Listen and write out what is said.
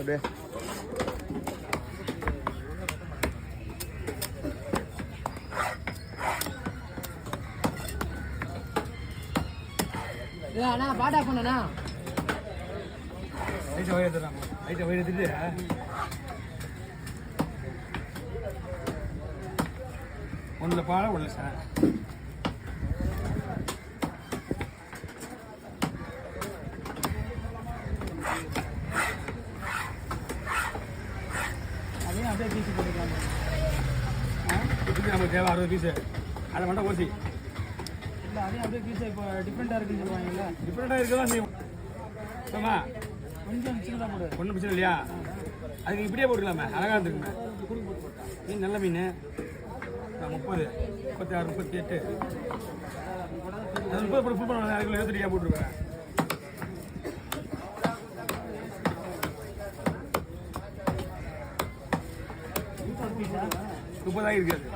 அப்படியே அண்ணா பாட்டா பண்ணண்ணா ஐட்ட வயிறு எடுத்துறான் ஐட்ட வயிறு எடுத்துட்டு ஒன்றில் பாலை ஒன்றில் சார் அதையும் அப்படியே பீஸ் போட்டுக்கலாம் நமக்கு தேவை 60 பீஸு அதை மட்டும் ஓசி இல்லை அதையும் அப்படியே பீஸ் இப்போ டிஃப்ரெண்ட்டாக இருக்குன்னு சொல்லுவாங்கல்ல டிஃப்ரெண்ட்டாக இருக்குதான் செய்யும் ஆமா கொஞ்சம் சின்னதாக போடு ஒன்றும் பிரச்சனை இல்லையா அதுக்கு இப்படியே போட்டுக்கலாமே அழகாக இருந்துக்குமே மீன் நல்ல மீன் 30 36 38 அது 30 ஃபுல் பண்ணுவாங்க அதுக்குள்ள 23 போட்டுருவேன் 30 இருக்காது